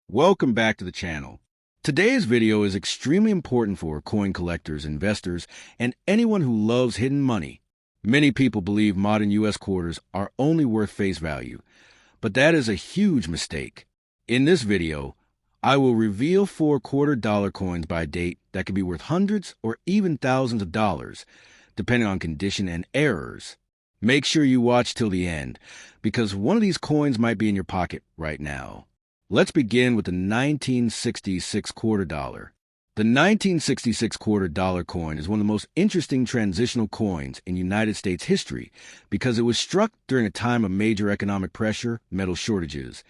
Welcome back to the channel. Today's video is extremely important for coin collectors, investors, and anyone who loves hidden money. Many people believe modern U.S. quarters are only worth face value, but that is a huge mistake. In this video, I will reveal 4 quarter-dollar coins by date that can be worth hundreds or even thousands of dollars, depending on condition and errors. Make sure you watch till the end, because one of these coins might be in your pocket right now. Let's begin with the 1966 quarter dollar. The 1966 quarter dollar coin is one of the most interesting transitional coins in United States history because it was struck during a time of major economic pressure, metal shortages,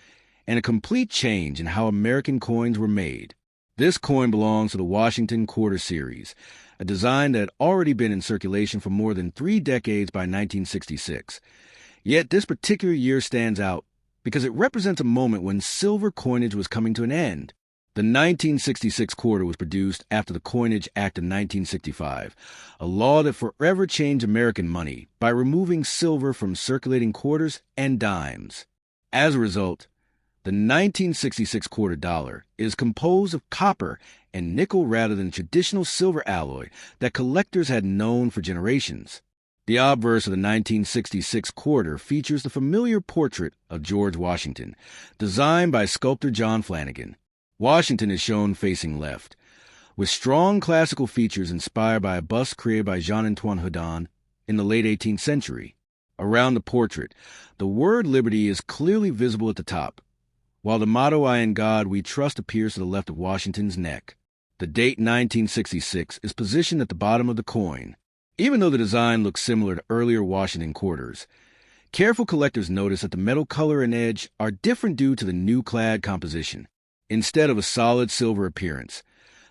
and a complete change in how American coins were made. This coin belongs to the Washington Quarter Series, a design that had already been in circulation for more than 3 decades by 1966. Yet this particular year stands out because it represents a moment when silver coinage was coming to an end. The 1966 quarter was produced after the Coinage Act of 1965, a law that forever changed American money by removing silver from circulating quarters and dimes. As a result, the 1966 quarter dollar is composed of copper and nickel rather than traditional silver alloy that collectors had known for generations. The obverse of the 1966 quarter features the familiar portrait of George Washington, designed by sculptor John Flanagan. Washington is shown facing left, with strong classical features inspired by a bust created by Jean-Antoine Houdon in the late 18th century. Around the portrait, the word liberty is clearly visible at the top, while the motto "I in God we trust" appears to the left of Washington's neck. The date 1966 is positioned at the bottom of the coin. Even though the design looks similar to earlier Washington quarters, careful collectors notice that the metal color and edge are different due to the new clad composition. Instead of a solid silver appearance,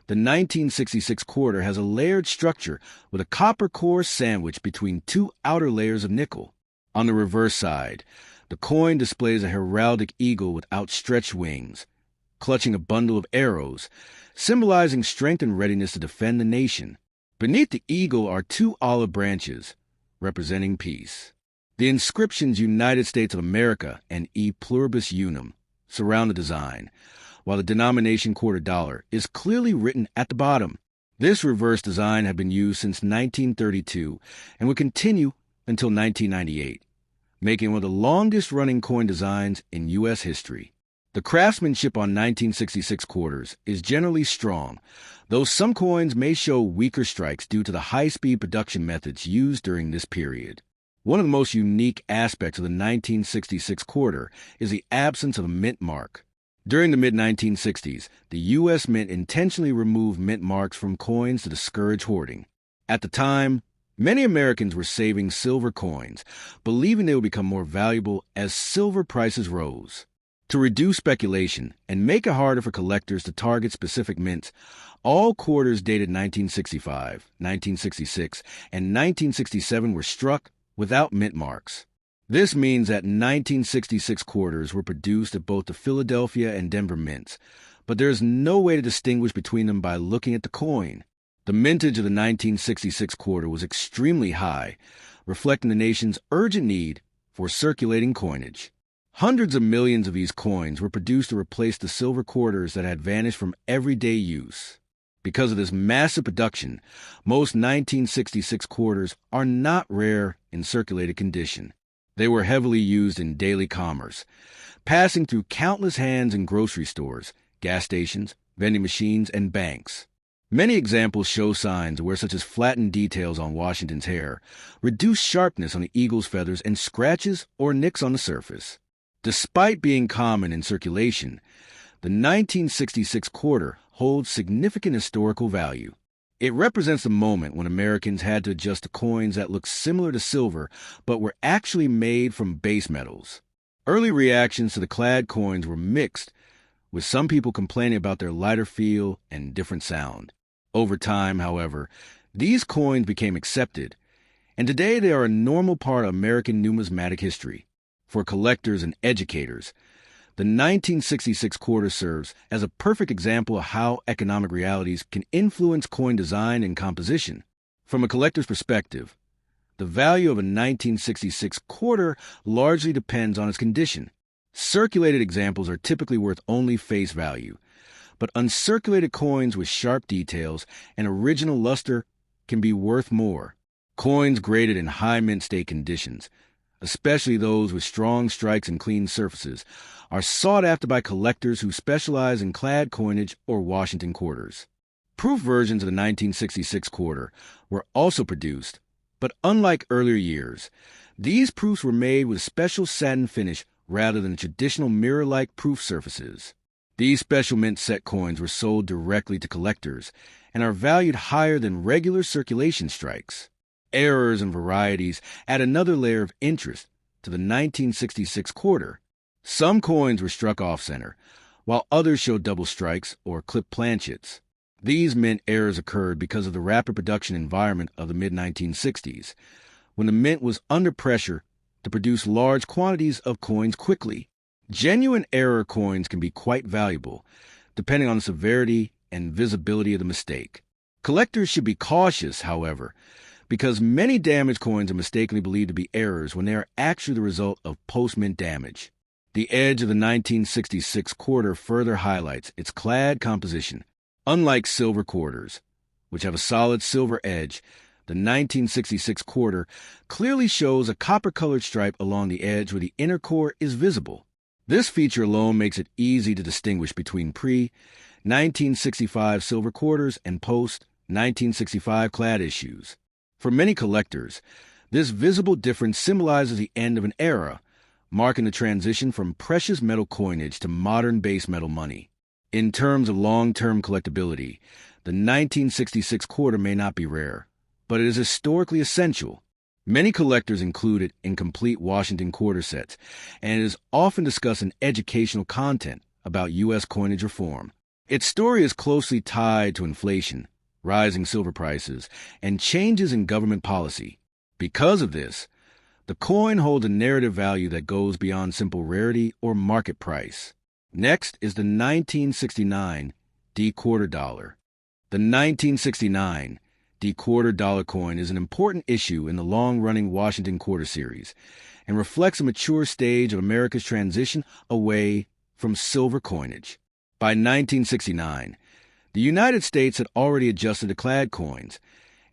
the 1966 quarter has a layered structure with a copper core sandwiched between 2 outer layers of nickel. On the reverse side, the coin displays a heraldic eagle with outstretched wings, clutching a bundle of arrows, symbolizing strength and readiness to defend the nation. Beneath the eagle are 2 olive branches, representing peace. The inscriptions United States of America and E Pluribus Unum surround the design, while the denomination quarter dollar is clearly written at the bottom. This reverse design had been used since 1932 and would continue until 1998, making one of the longest-running coin designs in U.S. history. The craftsmanship on 1966 quarters is generally strong, though some coins may show weaker strikes due to the high-speed production methods used during this period. One of the most unique aspects of the 1966 quarter is the absence of a mint mark. During the mid-1960s, the U.S. Mint intentionally removed mint marks from coins to discourage hoarding. At the time, many Americans were saving silver coins, believing they would become more valuable as silver prices rose. To reduce speculation and make it harder for collectors to target specific mints, all quarters dated 1965, 1966, and 1967 were struck without mint marks. This means that 1966 quarters were produced at both the Philadelphia and Denver mints, but there is no way to distinguish between them by looking at the coin. The mintage of the 1966 quarter was extremely high, reflecting the nation's urgent need for circulating coinage. Hundreds of millions of these coins were produced to replace the silver quarters that had vanished from everyday use. Because of this massive production, most 1966 quarters are not rare in circulated condition. They were heavily used in daily commerce, passing through countless hands in grocery stores, gas stations, vending machines, and banks. Many examples show signs where such as flattened details on Washington's hair, reduced sharpness on the eagle's feathers, and scratches or nicks on the surface. Despite being common in circulation, the 1966 quarter holds significant historical value. It represents the moment when Americans had to adjust to coins that looked similar to silver but were actually made from base metals. Early reactions to the clad coins were mixed, with some people complaining about their lighter feel and different sound. Over time, however, these coins became accepted, and today they are a normal part of American numismatic history. For collectors and educators, the 1966 quarter serves as a perfect example of how economic realities can influence coin design and composition. From a collector's perspective, the value of a 1966 quarter largely depends on its condition. Circulated examples are typically worth only face value, but uncirculated coins with sharp details and original luster can be worth more. Coins graded in high mint state conditions, especially those with strong strikes and clean surfaces, are sought after by collectors who specialize in clad coinage or Washington quarters. Proof versions of the 1966 quarter were also produced, but unlike earlier years, these proofs were made with a special satin finish rather than traditional mirror-like proof surfaces. These special mint set coins were sold directly to collectors and are valued higher than regular circulation strikes. Errors and varieties add another layer of interest to the 1966 quarter. Some coins were struck off-center, while others showed double strikes or clipped planchets. These mint errors occurred because of the rapid production environment of the mid-1960s, when the mint was under pressure to produce large quantities of coins quickly. Genuine error coins can be quite valuable, depending on the severity and visibility of the mistake. Collectors should be cautious, however, because many damaged coins are mistakenly believed to be errors when they are actually the result of post-mint damage. The edge of the 1966 quarter further highlights its clad composition. Unlike silver quarters, which have a solid silver edge, the 1966 quarter clearly shows a copper-colored stripe along the edge where the inner core is visible. This feature alone makes it easy to distinguish between pre-1965 silver quarters and post-1965 clad issues. For many collectors, this visible difference symbolizes the end of an era, marking the transition from precious metal coinage to modern base metal money. In terms of long-term collectability, the 1966 quarter may not be rare, but it is historically essential. Many collectors include it in complete Washington quarter sets, and it is often discussed in educational content about U.S. coinage reform. Its story is closely tied to inflation, rising silver prices, and changes in government policy. Because of this, the coin holds a narrative value that goes beyond simple rarity or market price. Next is the 1969 D-quarter dollar. The 1969 D-quarter dollar coin is an important issue in the long-running Washington quarter series and reflects a mature stage of America's transition away from silver coinage. By 1969, the United States had already adjusted to clad coins,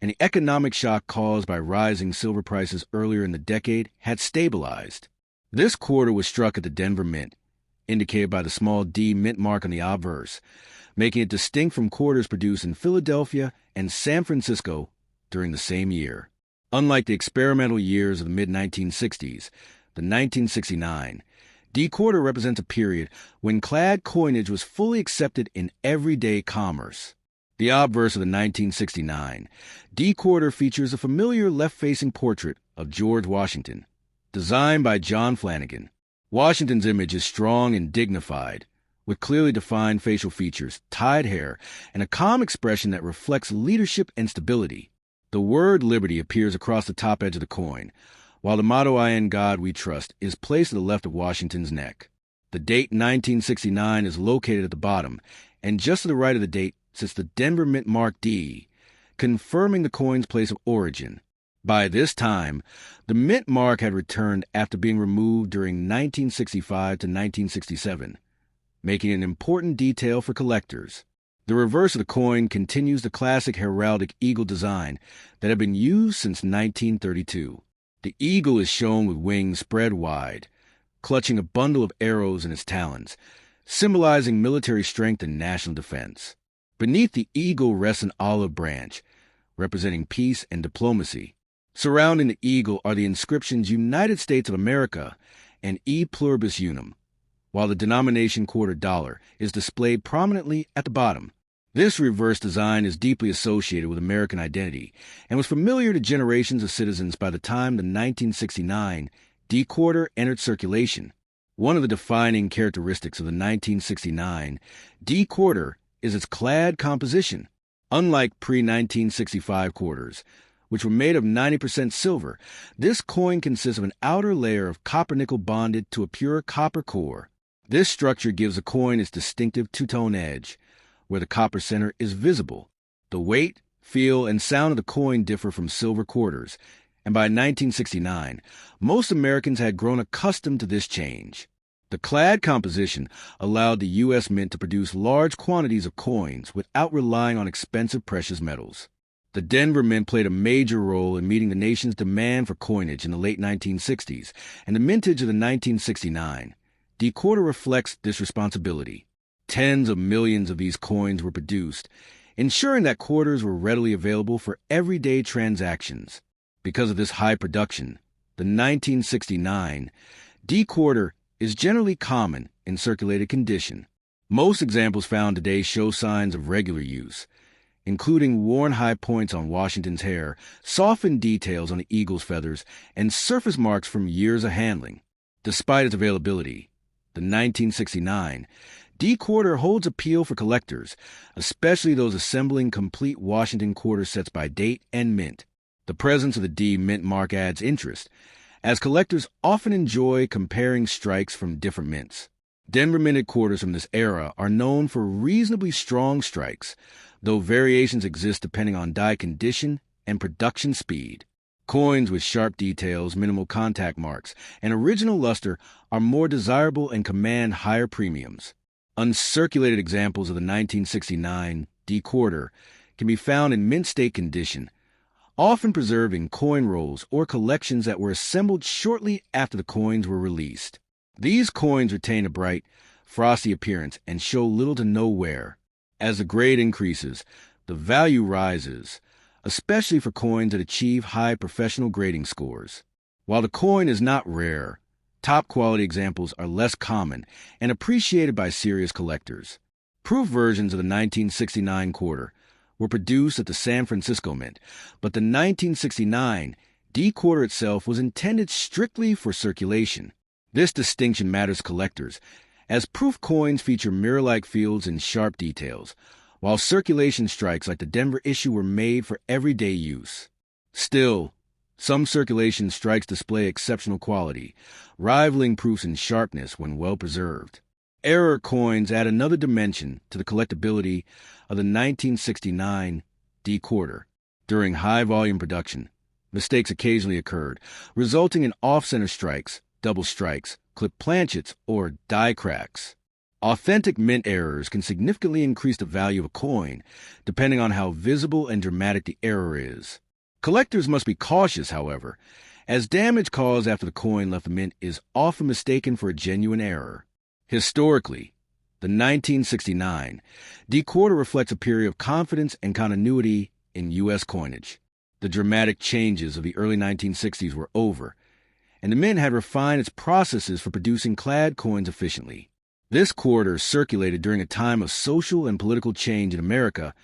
and the economic shock caused by rising silver prices earlier in the decade had stabilized. This quarter was struck at the Denver Mint, indicated by the small D mint mark on the obverse, making it distinct from quarters produced in Philadelphia and San Francisco during the same year. Unlike the experimental years of the mid-1960s, the 1969 D-quarter represents a period when clad coinage was fully accepted in everyday commerce. The obverse of the 1969 D-quarter features a familiar left-facing portrait of George Washington, designed by John Flanagan. Washington's image is strong and dignified, with clearly defined facial features, tied hair, and a calm expression that reflects leadership and stability. The word liberty appears across the top edge of the coin, while the motto "I in God we trust" is placed to the left of Washington's neck. The date 1969 is located at the bottom, and just to the right of the date sits the Denver Mint mark D, confirming the coin's place of origin. By this time, the mint mark had returned after being removed during 1965 to 1967, making it an important detail for collectors. The reverse of the coin continues the classic heraldic eagle design that had been used since 1932. The eagle is shown with wings spread wide, clutching a bundle of arrows in its talons, symbolizing military strength and national defense. Beneath the eagle rests an olive branch, representing peace and diplomacy. Surrounding the eagle are the inscriptions United States of America and E Pluribus Unum, while the denomination quarter dollar is displayed prominently at the bottom. This reverse design is deeply associated with American identity and was familiar to generations of citizens by the time the 1969 D-quarter entered circulation. One of the defining characteristics of the 1969 D-quarter is its clad composition. Unlike pre-1965 quarters, which were made of 90% silver, this coin consists of an outer layer of copper-nickel bonded to a pure copper core. This structure gives the coin its distinctive two-tone edge, where the copper center is visible. The weight, feel, and sound of the coin differ from silver quarters, and by 1969, most Americans had grown accustomed to this change. The clad composition allowed the U.S. Mint to produce large quantities of coins without relying on expensive precious metals. The Denver Mint played a major role in meeting the nation's demand for coinage in the late 1960s, and the mintage of the 1969 D-quarter reflects this responsibility. Tens of millions of these coins were produced, ensuring that quarters were readily available for everyday transactions. Because of this high production, the 1969 D-quarter is generally common in circulated condition. Most examples found today show signs of regular use, including worn high points on Washington's hair, softened details on the eagle's feathers, and surface marks from years of handling. Despite its availability, the 1969 D-quarter holds appeal for collectors, especially those assembling complete Washington quarter sets by date and mint. The presence of the D mint mark adds interest, as collectors often enjoy comparing strikes from different mints. Denver minted quarters from this era are known for reasonably strong strikes, though variations exist depending on die condition and production speed. Coins with sharp details, minimal contact marks, and original luster are more desirable and command higher premiums. Uncirculated examples of the 1969 D-quarter can be found in mint state condition, often preserved in coin rolls or collections that were assembled shortly after the coins were released. These coins retain a bright, frosty appearance and show little to no wear. As the grade increases, the value rises, especially for coins that achieve high professional grading scores. While the coin is not rare, top-quality examples are less common and appreciated by serious collectors. Proof versions of the 1969 quarter were produced at the San Francisco Mint, but the 1969 D-quarter itself was intended strictly for circulation. This distinction matters to collectors, as proof coins feature mirror-like fields and sharp details, while circulation strikes like the Denver issue were made for everyday use. Still, some circulation strikes display exceptional quality, rivaling proofs in sharpness when well preserved. Error coins add another dimension to the collectability of the 1969 D-quarter. During high-volume production, mistakes occasionally occurred, resulting in off-center strikes, double strikes, clipped planchets, or die cracks. Authentic mint errors can significantly increase the value of a coin, depending on how visible and dramatic the error is. Collectors must be cautious, however, as damage caused after the coin left the mint is often mistaken for a genuine error. Historically, the 1969 D-quarter reflects a period of confidence and continuity in U.S. coinage. The dramatic changes of the early 1960s were over, and the mint had refined its processes for producing clad coins efficiently. This quarter circulated during a time of social and political change in America,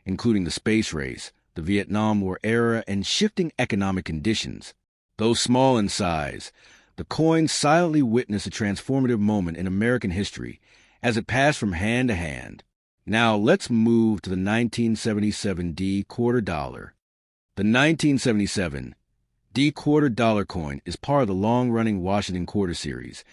including the space race, the Vietnam War era, and shifting economic conditions. Though small in size, the coin silently witnessed a transformative moment in American history as it passed from hand to hand. Now let's move to the 1977 D-quarter dollar. The 1977 D-quarter dollar coin is part of the long-running Washington quarter series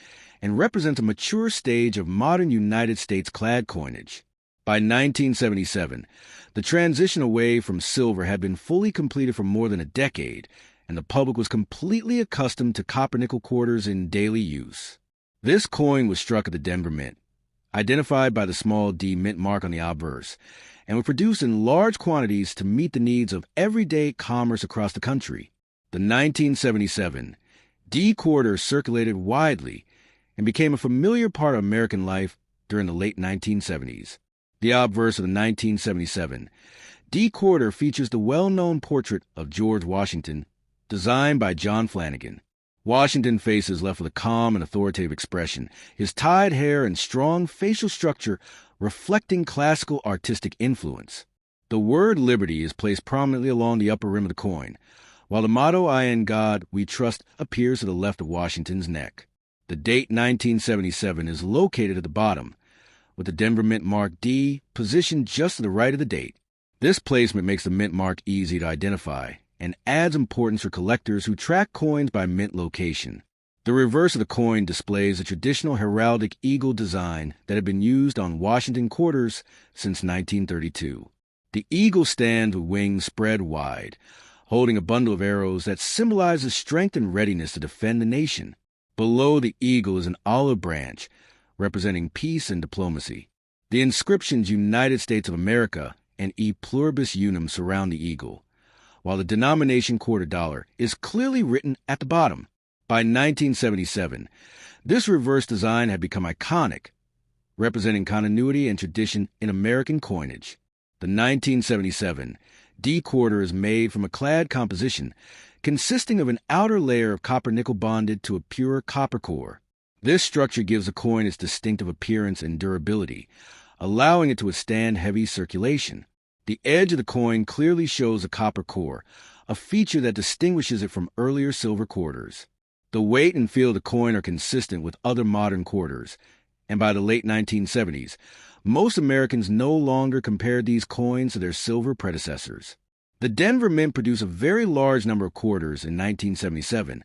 and represents a mature stage of modern United States clad coinage. By 1977, the transition away from silver had been fully completed for more than a decade, and the public was completely accustomed to copper-nickel quarters in daily use. This coin was struck at the Denver Mint, identified by the small D mint mark on the obverse, and was produced in large quantities to meet the needs of everyday commerce across the country. The 1977 D-quarter circulated widely and became a familiar part of American life during the late 1970s. The obverse of the 1977 D-quarter features the well-known portrait of George Washington, designed by John Flanagan. Washington faces left with a calm and authoritative expression, his tied hair and strong facial structure reflecting classical artistic influence. The word liberty is placed prominently along the upper rim of the coin, while the motto, "I in God we trust," appears to the left of Washington's neck. The date 1977 is located at the bottom, with the Denver Mint mark D positioned just to the right of the date. This placement makes the mint mark easy to identify and adds importance for collectors who track coins by mint location. The reverse of the coin displays a traditional heraldic eagle design that had been used on Washington quarters since 1932. The eagle stands with wings spread wide, holding a bundle of arrows that symbolizes strength and readiness to defend the nation. Below the eagle is an olive branch, representing peace and diplomacy. The inscriptions United States of America and E Pluribus Unum surround the eagle, while the denomination quarter dollar is clearly written at the bottom. By 1977, this reverse design had become iconic, representing continuity and tradition in American coinage. The 1977 D quarter is made from a clad composition consisting of an outer layer of copper-nickel bonded to a pure copper core. This structure gives the coin its distinctive appearance and durability, allowing it to withstand heavy circulation. The edge of the coin clearly shows a copper core, a feature that distinguishes it from earlier silver quarters. The weight and feel of the coin are consistent with other modern quarters, and by the late 1970s, most Americans no longer compared these coins to their silver predecessors. The Denver Mint produced a very large number of quarters in 1977,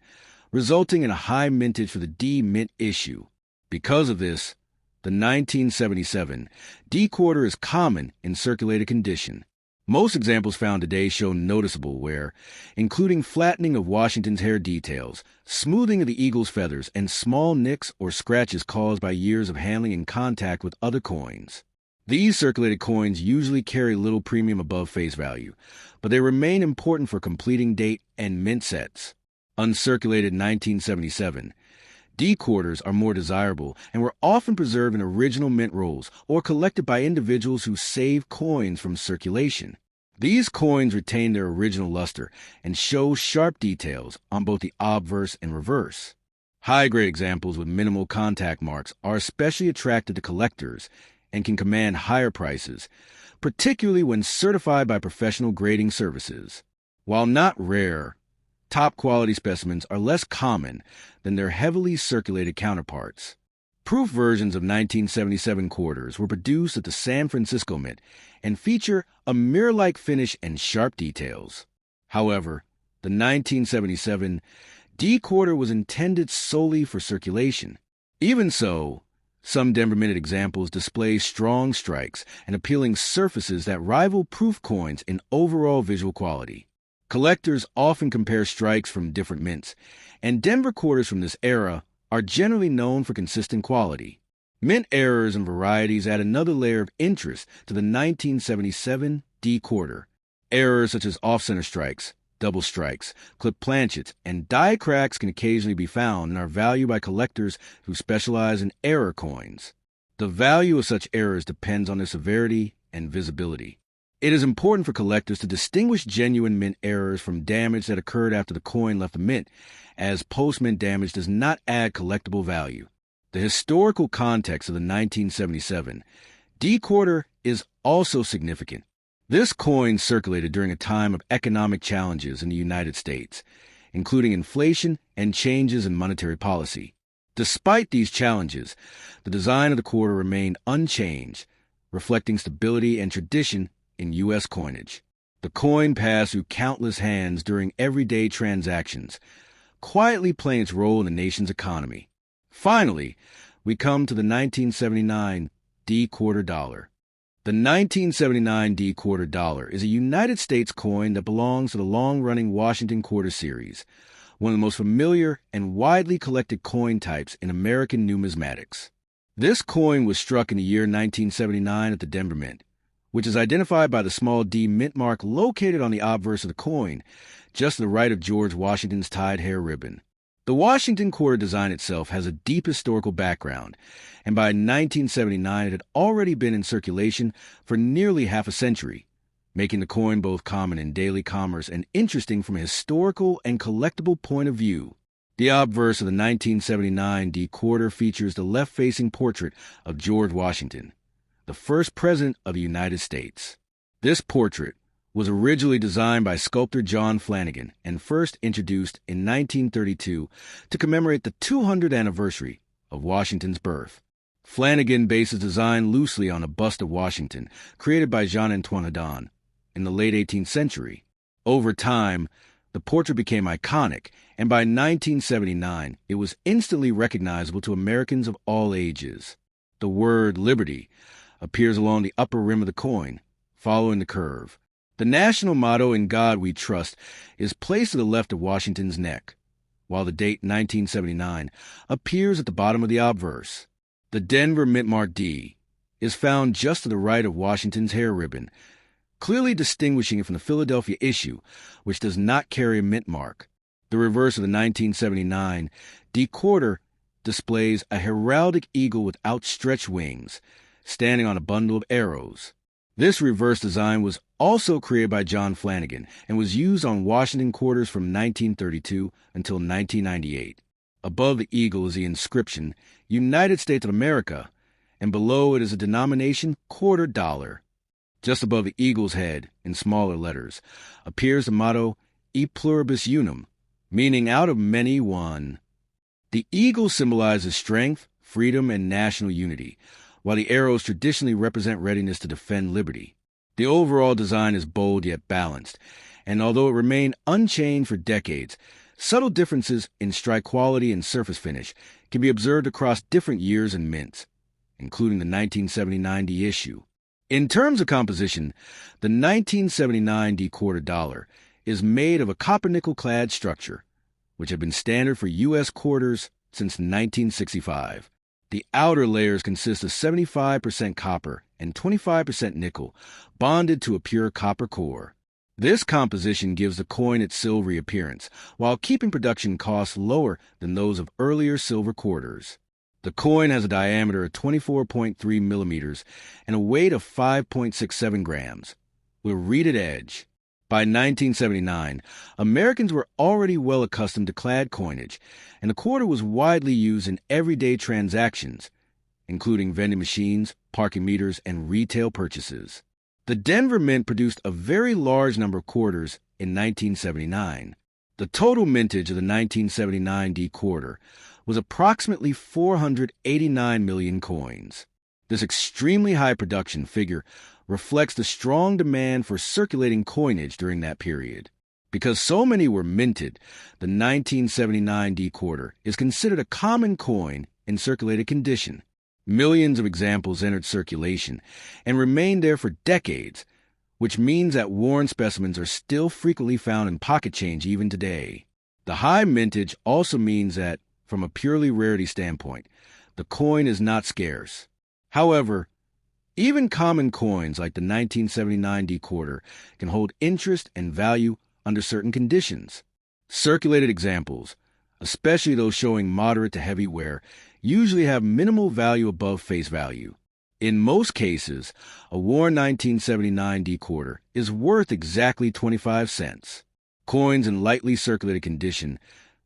resulting in a high mintage for the D Mint issue. Because of this, the 1977 D quarter is common in circulated condition. Most examples found today show noticeable wear, including flattening of Washington's hair details, smoothing of the eagle's feathers, and small nicks or scratches caused by years of handling in contact with other coins. These circulated coins usually carry little premium above face value, but they remain important for completing date and mint sets. Uncirculated 1977 D quarters are more desirable and were often preserved in original mint rolls or collected by individuals who saved coins from circulation. These coins retain their original luster and show sharp details on both the obverse and reverse. High-grade examples with minimal contact marks are especially attractive to collectors and can command higher prices, particularly when certified by professional grading services. While not rare, top-quality specimens are less common than their heavily circulated counterparts. Proof versions of 1977 quarters were produced at the San Francisco Mint and feature a mirror-like finish and sharp details. However, the 1977 D quarter was intended solely for circulation. Even so, some Denver Mint examples display strong strikes and appealing surfaces that rival proof coins in overall visual quality. Collectors often compare strikes from different mints, and Denver quarters from this era are generally known for consistent quality. Mint errors and varieties add another layer of interest to the 1977 D quarter. Errors such as off-center strikes, double strikes, clip planchets, and die cracks can occasionally be found and are valued by collectors who specialize in error coins. The value of such errors depends on their severity and visibility. It is important for collectors to distinguish genuine mint errors from damage that occurred after the coin left the mint, as post-mint damage does not add collectible value. The historical context of the 1977 D quarter is also significant. This coin circulated during a time of economic challenges in the United States, including inflation and changes in monetary policy. Despite these challenges, the design of the quarter remained unchanged, reflecting stability and tradition in U.S. coinage. The coin passed through countless hands during everyday transactions, quietly playing its role in the nation's economy. Finally, we come to the 1979 D quarter dollar. The 1979 D quarter dollar is a United States coin that belongs to the long-running Washington quarter series, one of the most familiar and widely collected coin types in American numismatics. This coin was struck in the year 1979 at the Denver Mint, which is identified by the small D mint mark located on the obverse of the coin, just to the right of George Washington's tied hair ribbon. The Washington quarter design itself has a deep historical background, and by 1979 it had already been in circulation for nearly half a century, making the coin both common in daily commerce and interesting from a historical and collectible point of view. The obverse of the 1979 D quarter features the left-facing portrait of George Washington, the first president of the United States. This portrait was originally designed by sculptor John Flanagan and first introduced in 1932 to commemorate the 200th anniversary of Washington's birth. Flanagan based his design loosely on a bust of Washington created by Jean-Antoine Hedon in the late 18th century. Over time, the portrait became iconic, and by 1979, it was instantly recognizable to Americans of all ages. The word liberty appears along the upper rim of the coin, following the curve. The national motto, "In God We Trust," is placed to the left of Washington's neck, while the date 1979 appears at the bottom of the obverse. The Denver Mint Mark D is found just to the right of Washington's hair ribbon, clearly distinguishing it from the Philadelphia issue, which does not carry a mint mark. The reverse of the 1979 D quarter displays a heraldic eagle with outstretched wings, standing on a bundle of arrows. This reverse design was also created by John Flanagan and was used on Washington quarters from 1932 until 1998. Above the eagle is the inscription, United States of America, and below it is a denomination quarter dollar. Just above the eagle's head, in smaller letters, appears the motto, E pluribus unum, meaning out of many one. The eagle symbolizes strength, freedom, and national unity, while the arrows traditionally represent readiness to defend liberty. The overall design is bold yet balanced, and although it remained unchanged for decades, subtle differences in strike quality and surface finish can be observed across different years and mints, including the 1979 D issue. In terms of composition, the 1979 D quarter dollar is made of a copper-nickel-clad structure, which had been standard for U.S. quarters since 1965. The outer layers consist of 75% copper and 25% nickel, bonded to a pure copper core. This composition gives the coin its silvery appearance, while keeping production costs lower than those of earlier silver quarters. The coin has a diameter of 24.3 millimeters and a weight of 5.67 grams, with a reeded edge. By 1979, Americans were already well accustomed to clad coinage, and the quarter was widely used in everyday transactions, including vending machines, parking meters, and retail purchases. The Denver Mint produced a very large number of quarters in 1979. The total mintage of the 1979 D quarter was approximately 489 million coins. This extremely high production figure reflects the strong demand for circulating coinage during that period. Because so many were minted, the 1979 D quarter is considered a common coin in circulated condition. Millions of examples entered circulation and remained there for decades, which means that worn specimens are still frequently found in pocket change even today. The high mintage also means that, from a purely rarity standpoint, the coin is not scarce. However, even common coins like the 1979 D quarter can hold interest and value under certain conditions. Circulated examples, especially those showing moderate to heavy wear, usually have minimal value above face value. In most cases, a worn 1979 D quarter is worth exactly 25 cents. Coins in lightly circulated condition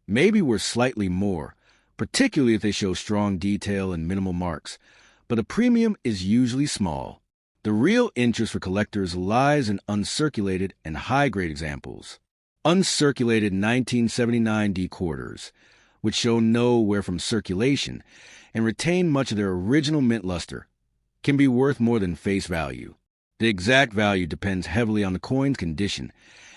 may be worth slightly more, particularly if they show strong detail and minimal marks, but the premium is usually small. The real interest for collectors lies in uncirculated and high-grade examples. Uncirculated 1979 D quarters, which show no wear from circulation and retain much of their original mint luster, can be worth more than face value. The exact value depends heavily on the coin's condition,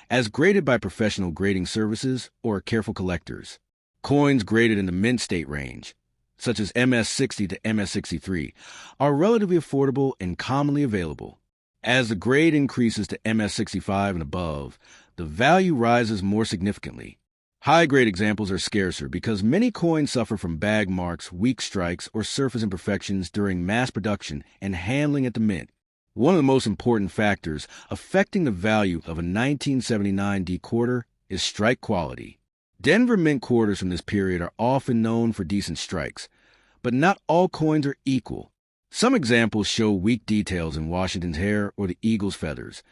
as graded by professional grading services or careful collectors. Coins graded in the mint state range, such as MS-60 to MS-63, are relatively affordable and commonly available. As the grade increases to MS-65 and above, the value rises more significantly. High-grade examples are scarcer because many coins suffer from bag marks, weak strikes, or surface imperfections during mass production and handling at the mint. One of the most important factors affecting the value of a 1979 D quarter is strike quality. Denver Mint quarters from this period are often known for decent strikes, but not all coins are equal. Some examples show weak details in Washington's hair or the eagle's feathers,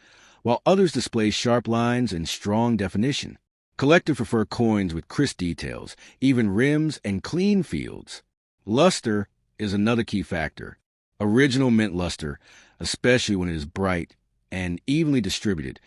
while others display sharp lines and strong definition. Collectors prefer coins with crisp details, even rims, and clean fields. Luster is another key factor. Original mint luster, especially when it is bright and evenly distributed,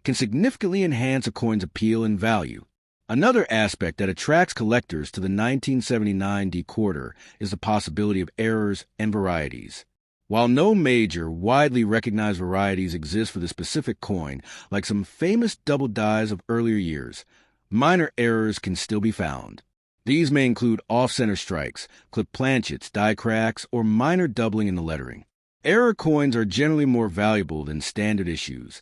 can significantly enhance a coin's appeal and value. Another aspect that attracts collectors to the 1979 D quarter is the possibility of errors and varieties. While no major, widely recognized varieties exist for the specific coin, like some famous double dies of earlier years, minor errors can still be found. These may include off-center strikes, clip planchets, die cracks, or minor doubling in the lettering. Error coins are generally more valuable than standard issues,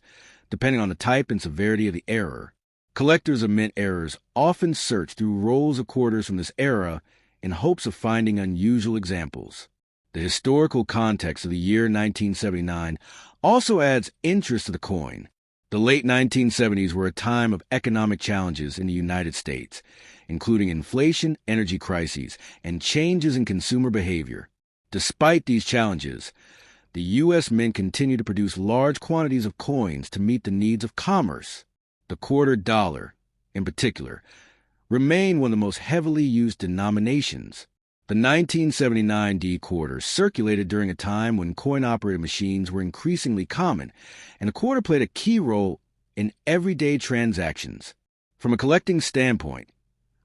depending on the type and severity of the error. Collectors of mint errors often search through rolls of quarters from this era in hopes of finding unusual examples. The historical context of the year 1979 also adds interest to the coin. The late 1970s were a time of economic challenges in the United States, including inflation, energy crises, and changes in consumer behavior. Despite these challenges, the U.S. Mint continued to produce large quantities of coins to meet the needs of commerce. The quarter dollar, in particular, remained one of the most heavily used denominations. The 1979 D quarter circulated during a time when coin-operated machines were increasingly common, and the quarter played a key role in everyday transactions. From a collecting standpoint,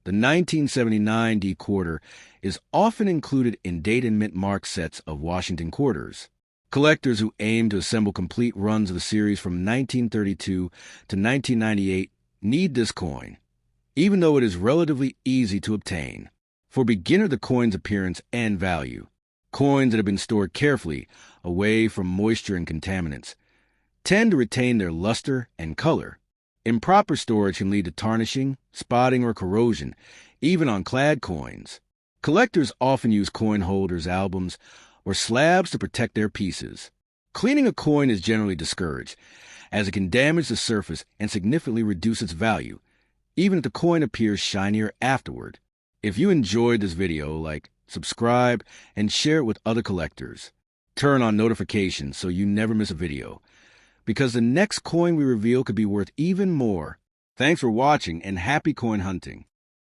the 1979 D quarter is often included in date and mint mark sets of Washington quarters. Collectors who aim to assemble complete runs of the series from 1932 to 1998 need this coin, even though it is relatively easy to obtain. For beginner, the coin's appearance and value. Coins that have been stored carefully, away from moisture and contaminants, tend to retain their luster and color. Improper storage can lead to tarnishing, spotting, or corrosion, even on clad coins. Collectors often use coin holders, albums, or slabs to protect their pieces. Cleaning a coin is generally discouraged, as it can damage the surface and significantly reduce its value, even if the coin appears shinier afterward. If you enjoyed this video, like, subscribe, and share it with other collectors. Turn on notifications so you never miss a video, because the next coin we reveal could be worth even more. Thanks for watching and happy coin hunting.